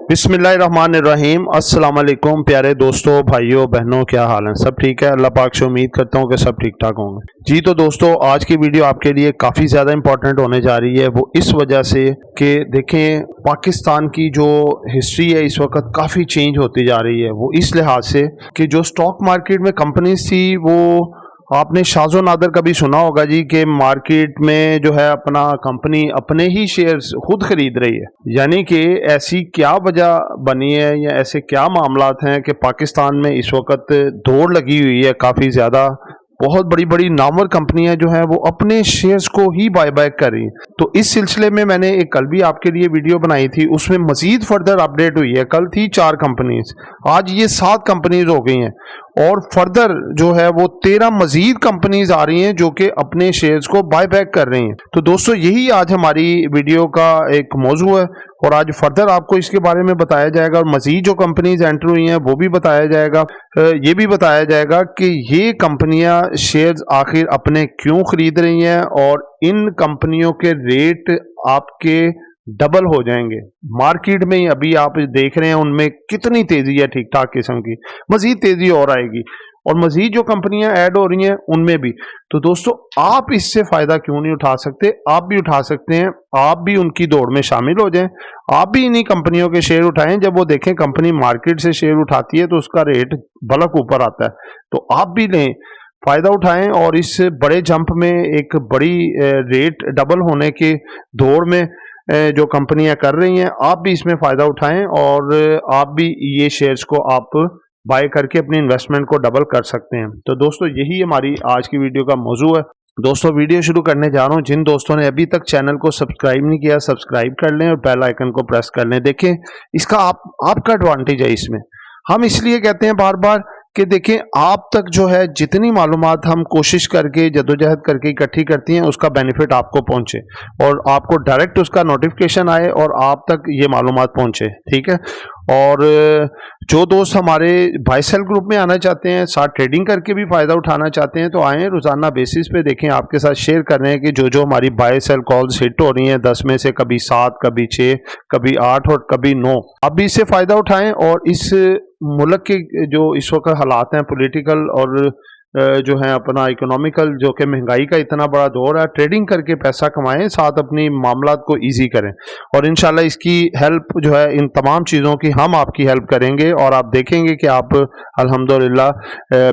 बिस्मिल्लाहिर्रहमानिर्रहीम। अस्सलाम वालेकुम प्यारे दोस्तों, भाइयों बहनों, क्या हाल है? सब ठीक है? अल्लाह पाक से उम्मीद करता हूँ कि सब ठीक ठाक होंगे। जी तो दोस्तों, आज की वीडियो आपके लिए काफ़ी ज़्यादा इंपॉर्टेंट होने जा रही है। वो इस वजह से कि देखें, पाकिस्तान की जो हिस्ट्री है इस वक्त काफ़ी चेंज होती जा रही है। वो इस लिहाज से कि जो स्टॉक मार्केट में कंपनीज थी, वो आपने शाज़ो नादर कभी सुना होगा जी कि मार्केट में जो है अपना कंपनी अपने ही शेयर्स खुद खरीद रही है। यानी कि ऐसी क्या वजह बनी है या ऐसे क्या मामलात हैं कि पाकिस्तान में इस वक्त दौड़ लगी हुई है काफ़ी ज़्यादा। बहुत बड़ी बड़ी नामवर कंपनियां जो हैं वो अपने शेयर्स को ही बाय बैक कर रही हैं। तो इस सिलसिले में मैंने एक कल भी आपके लिए वीडियो बनाई थी, उसमें मजीद फर्दर अपडेट हुई है। कल थी 4 कंपनीज, आज ये 7 कंपनीज हो गई हैं और फर्दर जो है वो 13 मजीद कंपनीज आ रही हैं जो कि अपने शेयर्स को बाय बैक कर रही हैं। तो दोस्तों, यही आज हमारी वीडियो का एक मौजू है और आज फर्दर आपको इसके बारे में बताया जाएगा और मजीद जो कंपनीज एंटर हुई हैं वो भी बताया जाएगा। ये भी बताया जाएगा कि ये कंपनियां शेयर्स आखिर अपने क्यों खरीद रही हैं और इन कंपनियों के रेट आपके डबल हो जाएंगे। मार्केट में ही अभी आप देख रहे हैं उनमें कितनी तेजी है, ठीक ठाक किस्म की, मजीद तेजी और आएगी और मजीद जो कंपनियां ऐड हो रही हैं उनमें भी। तो दोस्तों, आप इससे फायदा क्यों नहीं उठा सकते? आप भी उठा सकते हैं, आप भी उनकी दौड़ में शामिल हो जाएं, आप भी इन्हीं कंपनियों के शेयर उठाएं। जब वो देखें कंपनी मार्केट से शेयर उठाती है तो उसका रेट बलक ऊपर आता है, तो आप भी लें, फायदा उठाएं और इस बड़े जंप में एक बड़ी रेट डबल होने के दौड़ में जो कंपनियां कर रही हैं, आप भी इसमें फ़ायदा उठाएं और आप भी ये शेयर्स को आप बाय करके अपनी इन्वेस्टमेंट को डबल कर सकते हैं। तो दोस्तों, यही हमारी आज की वीडियो का मौजू है। दोस्तों, वीडियो शुरू करने जा रहा हूं। जिन दोस्तों ने अभी तक चैनल को सब्सक्राइब नहीं किया, सब्सक्राइब कर लें और बेल आइकन को प्रेस कर लें। देखें, इसका आपका एडवांटेज है इसमें। हम इसलिए कहते हैं बार बार कि देखें, आप तक जो है जितनी मालूमात हम कोशिश करके जद्दोजहद करके इकट्ठी करती हैं, उसका बेनिफिट आपको पहुंचे और आपको डायरेक्ट उसका नोटिफिकेशन आए और आप तक ये मालूमात पहुंचे, ठीक है। और जो दोस्त हमारे बाय सेल ग्रुप में आना चाहते हैं, साथ ट्रेडिंग करके भी फ़ायदा उठाना चाहते हैं, तो आएँ, रोज़ाना बेसिस पे देखें, आपके साथ शेयर कर रहे हैं कि जो हमारी बाय सेल कॉल्स हिट हो रही हैं 10 में से कभी 7, कभी 6, कभी 8 और कभी 9। अब भी इससे फ़ायदा उठाएं और इस मुल्क के जो इस वक्त हालात हैं पॉलिटिकल और जो है अपना इकोनॉमिकल, जो कि महंगाई का इतना बड़ा दौर है, ट्रेडिंग करके पैसा कमाएं, साथ अपनी मामलात को इजी करें और इंशाल्लाह इसकी हेल्प जो है, इन तमाम चीज़ों की हम आपकी हेल्प करेंगे और आप देखेंगे कि आप अल्हम्दुलिल्लाह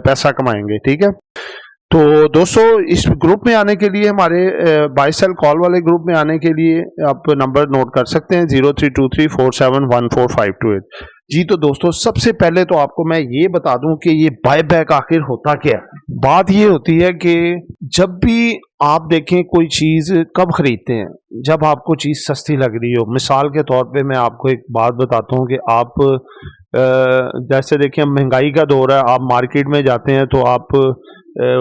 पैसा कमाएंगे, ठीक है। तो दोस्तों, इस ग्रुप में आने के लिए, हमारे बाय सेल कॉल वाले ग्रुप में आने के लिए आप नंबर नोट कर सकते हैं 0323471458। जी तो दोस्तों, सबसे पहले तो आपको मैं ये बता दूं कि ये बाय बैक आखिर होता क्या है। बात ये होती है कि जब भी आप देखें कोई चीज़ कब खरीदते हैं, जब आपको चीज़ सस्ती लग रही हो। मिसाल के तौर पे मैं आपको एक बात बताता हूँ कि आप जैसे देखें, महंगाई का दौर है, आप मार्केट में जाते हैं तो आप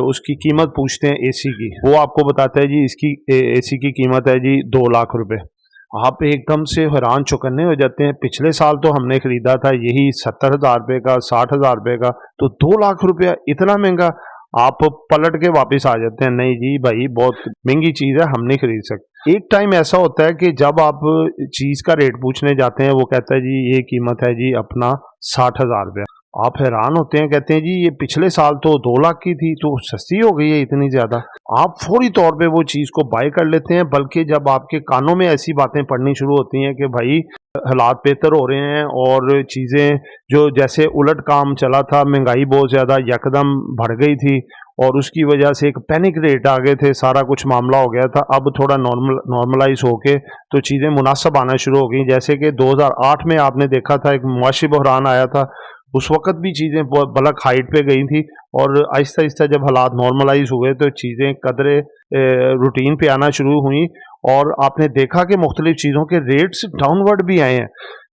उसकी कीमत पूछते हैं एसी की, वो आपको बताता है जी इसकी एसी की कीमत है जी 2 लाख रुपए। आप एकदम से हैरान चौकन्ने हो जाते हैं। पिछले साल तो हमने खरीदा था यही 70,000 रुपये का, 60,000 रुपये का, तो 2 लाख रुपया इतना महंगा। आप पलट के वापस आ जाते हैं, नहीं जी भाई, बहुत महंगी चीज़ है, हम नहीं खरीद सकते। एक टाइम ऐसा होता है कि जब आप चीज़ का रेट पूछने जाते हैं, वो कहता है जी ये कीमत है जी अपना 60,000 रुपया। आप हैरान होते हैं, कहते हैं जी ये पिछले साल तो 2 लाख की थी, तो सस्ती हो गई है इतनी ज़्यादा। आप फौरी तौर पे वो चीज़ को बाय कर लेते हैं, बल्कि जब आपके कानों में ऐसी बातें पड़नी शुरू होती हैं कि भाई हालात बेहतर हो रहे हैं और चीज़ें जो जैसे उलट काम चला था, महंगाई बहुत ज़्यादा यकदम बढ़ गई थी और उसकी वजह से एक पैनिक रेट आ गए थे, सारा कुछ मामला हो गया था। अब थोड़ा नॉर्मलाइज होके तो चीज़ें मुनासिब आना शुरू हो गई। जैसे कि 2008 में आपने देखा था, एक मुआशी बहरान आया था, उस वक़्त भी चीज़ें बहुत बलक हाइट पे गई थी और आहिस्ता आहिस्ता जब हालात नॉर्मलाइज हुए तो चीज़ें कदरे रूटीन पे आना शुरू हुई और आपने देखा कि मुख्तलिफ चीज़ों के रेट्स डाउनवर्ड भी आए हैं।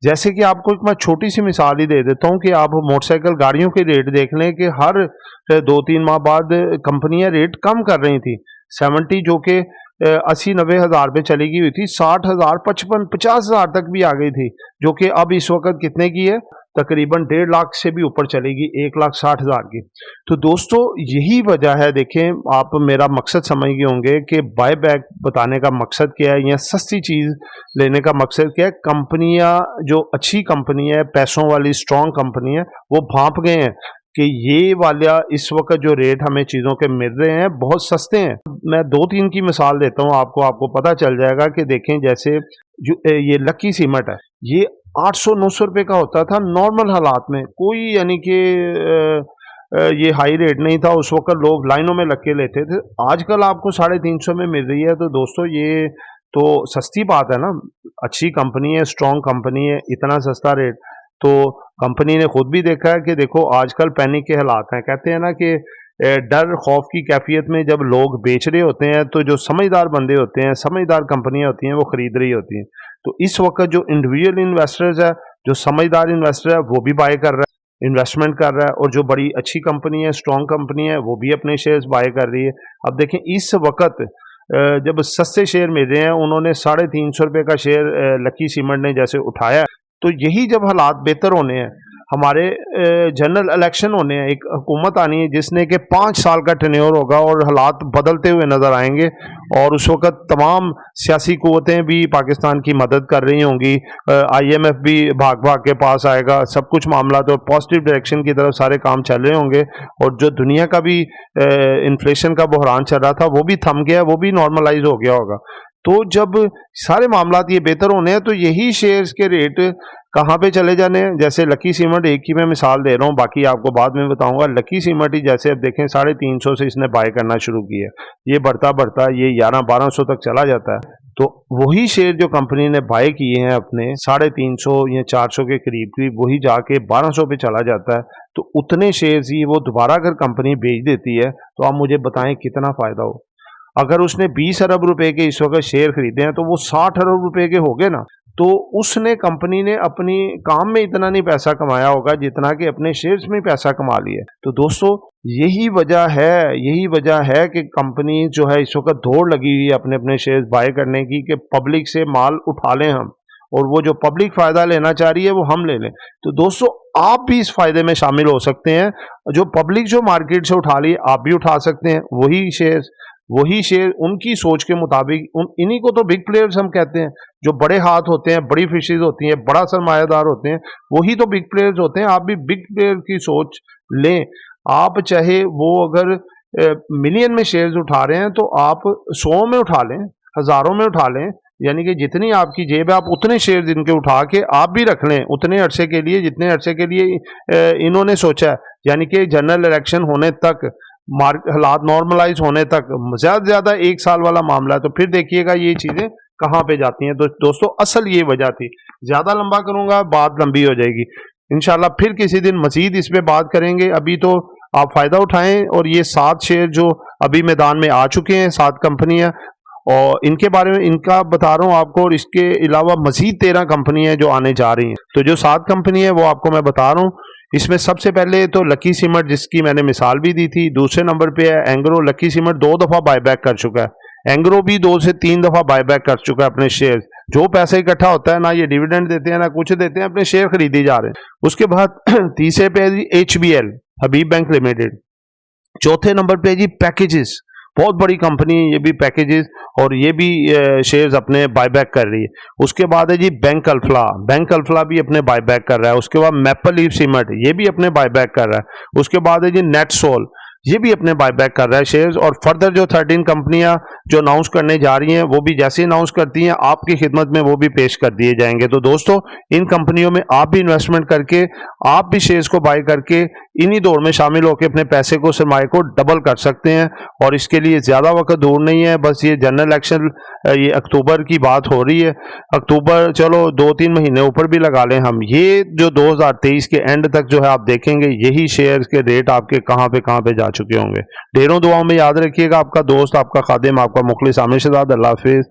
जैसे कि आपको एक मैं छोटी सी मिसाल ही दे देता हूँ कि आप मोटरसाइकिल गाड़ियों के रेट देख लें कि हर 2-3 माह बाद कंपनियां रेट कम कर रही थी। 70 जो कि 80-90 हज़ार पे चली गई हुई थी, 60,000, 55-50 हज़ार तक भी आ गई थी, जो कि अब इस वक्त कितने की है, तकरीबन 1.5 लाख से भी ऊपर चलेगी, 1,60,000 की। तो दोस्तों यही वजह है, देखें आप मेरा मकसद समझ गए होंगे कि बाय बैक बताने का मकसद क्या है या सस्ती चीज़ लेने का मकसद क्या है। कंपनियां जो अच्छी कंपनी है, पैसों वाली स्ट्रॉन्ग कंपनी है, वो भांप गए हैं कि ये वाला इस वक्त जो रेट हमें चीज़ों के मिल रहे हैं बहुत सस्ते हैं। मैं 2-3 की मिसाल देता हूँ आपको पता चल जाएगा कि देखें जैसे जो ये लकी सीमेंट है, ये 800-900 रुपये का होता था नॉर्मल हालात में, कोई यानी कि ये हाई रेट नहीं था। उस वक्त लोग लाइनों में लग के लेते थे। आजकल आपको 350 में मिल रही है। तो दोस्तों ये तो सस्ती बात है ना, अच्छी कंपनी है, स्ट्रॉन्ग कंपनी है, इतना सस्ता रेट। तो कंपनी ने खुद भी देखा है कि देखो आजकल पैनिक के हालात हैं। कहते हैं ना कि डर खौफ की कैफियत में जब लोग बेच रहे होते हैं तो जो समझदार बंदे होते हैं, समझदार कंपनियां होती हैं, वो खरीद रही होती हैं। तो इस वक्त जो इंडिविजुअल इन्वेस्टर्स है, जो समझदार इन्वेस्टर है, वो भी बाय कर रहा है, इन्वेस्टमेंट कर रहा है, और जो बड़ी अच्छी कंपनी है, स्ट्रॉन्ग कंपनी है, वो भी अपने शेयर्स बाय कर रही है। अब देखें इस वक्त जब सस्ते शेयर मिल रहे हैं, उन्होंने 350 रुपये का शेयर लकी सीमेंट ने जैसे उठाया, तो यही जब हालात बेहतर होने हैं, हमारे जनरल इलेक्शन होने हैं, एक हुकूमत आनी है जिसने कि 5 साल का टेन्योर होगा और हालात बदलते हुए नजर आएंगे, और उस वक्त तमाम सियासी कुव्वतें भी पाकिस्तान की मदद कर रही होंगी, IMF भी भाग भाग के पास आएगा, सब कुछ मामला तो पॉजिटिव डायरेक्शन की तरफ सारे काम चल रहे होंगे, और जो दुनिया का भी इन्फ्लेशन का बहरान चल रहा था वो भी थम गया, वो भी नॉर्मलाइज हो गया होगा। तो जब सारे मामलात ये बेहतर होने हैं तो यही शेयर्स के रेट कहाँ पे चले जाने हैं। जैसे लकी सीमेंट एक ही मैं मिसाल दे रहा हूँ, बाकी आपको बाद में बताऊंगा। लकी सीमेंट ही जैसे अब देखें 350 से इसने बाय करना शुरू किया, ये बढ़ता बढ़ता ये 1100-1200 तक चला जाता है। तो वही शेयर जो कंपनी ने बाय किए हैं अपने 350 या 400 के करीब, वही जाके 1200 पे चला जाता है। तो उतने शेयर्स ही वो दोबारा अगर कंपनी बेच देती है तो आप मुझे बताएं कितना फायदा हो। अगर उसने 20 अरब रुपए के इस वक्त शेयर खरीदे हैं तो वो 60 अरब रुपए के हो गए ना। तो उसने कंपनी ने अपनी काम में इतना नहीं पैसा कमाया होगा जितना कि अपने शेयर्स में पैसा कमा लिया। तो दोस्तों यही वजह है कि कंपनी जो है इस वक्त दौड़ लगी हुई है अपने अपने शेयर्स बाय करने की, कि पब्लिक से माल उठा लें हम, और वो जो पब्लिक फायदा लेना चाह रही है वो हम ले लें। तो दोस्तों आप भी इस फायदे में शामिल हो सकते हैं। जो पब्लिक जो मार्केट से उठा ली आप भी उठा सकते हैं, वही शेयर उनकी सोच के मुताबिक। इन्हीं को तो बिग प्लेयर्स हम कहते हैं, जो बड़े हाथ होते हैं, बड़ी फिशेज होती हैं, बड़ा सरमायादार होते हैं, वही तो बिग प्लेयर्स होते हैं। आप भी बिग प्लेयर की सोच लें। आप चाहे वो अगर मिलियन में शेयर्स उठा रहे हैं तो आप 100 में उठा लें, हजारों में उठा लें, यानी कि जितनी आपकी जेब है आप उतने शेयर इनके उठा के आप भी रख लें उतने अरसे के लिए जितने अरसे के लिए इन्होंने सोचा है। यानी कि जनरल इलेक्शन होने तक, हालात नॉर्मलाइज होने तक, ज्यादा से ज्यादा 1 साल वाला मामला है। तो फिर देखिएगा ये चीजें कहाँ पे जाती हैं। तो दोस्तों असल ये वजह थी। ज्यादा लंबा करूंगा बात लंबी हो जाएगी। इंशाल्लाह फिर किसी दिन मजीद इस पे बात करेंगे। अभी तो आप फायदा उठाएं, और ये 7 शेयर जो अभी मैदान में आ चुके हैं, 7 कंपनियां, और इनके बारे में इनका बता रहा हूँ आपको, और इसके अलावा मजीद 13 कंपनियां जो आने जा रही हैं। तो जो 7 कंपनी है वो आपको मैं बता रहा हूँ। इसमें सबसे पहले तो लकी सीमेंट, जिसकी मैंने मिसाल भी दी थी। दूसरे नंबर पे है एंग्रो। लकी सीमेंट 2 दफा बायबैक कर चुका है, एंग्रो भी 2 से 3 दफा बायबैक कर चुका है अपने शेयर। जो पैसा इकट्ठा होता है ना, ये डिविडेंड देते हैं ना कुछ देते हैं, अपने शेयर खरीदे जा रहे हैं। उसके बाद तीसरे पे है जी HBL, हबीब बैंक लिमिटेड। चौथे नंबर पे है जी पैकेजेस, बहुत बड़ी कंपनी है ये भी, पैकेजेस, और ये भी शेयर्स अपने बायबैक कर रही है। उसके बाद है जी बैंक अल्फला भी अपने बायबैक कर रहा है। उसके बाद मैपल लीफ सीमेंट, ये भी अपने बायबैक कर रहा है। उसके बाद है जी नेटसोल, ये भी अपने बायबैक कर रहा है शेयर्स। और फर्दर जो 13 कंपनियां जो अनाउंस करने जा रही हैं, वो भी जैसे अनाउंस करती हैं आपकी खिदमत में वो भी पेश कर दिए जाएंगे। तो दोस्तों इन कंपनियों में आप भी इन्वेस्टमेंट करके, आप भी शेयर्स को बाय करके इन्हीं दौड़ में शामिल होकर अपने पैसे को, सरमाए को डबल कर सकते हैं। और इसके लिए ज्यादा वक्त दूर नहीं है, बस ये जनरल इलेक्शन ये अक्टूबर की बात हो रही है। अक्टूबर चलो 2-3 महीने ऊपर भी लगा लें हम, ये जो 2023 के एंड तक जो है आप देखेंगे यही शेयर्स के रेट आपके कहां पे जा चुके होंगे। ढेरों दुआओं में याद रखिएगा। आपका दोस्त, आपका खादिम, आपका मुखलिस आमिर शहजाद। अल्लाह हाफिज।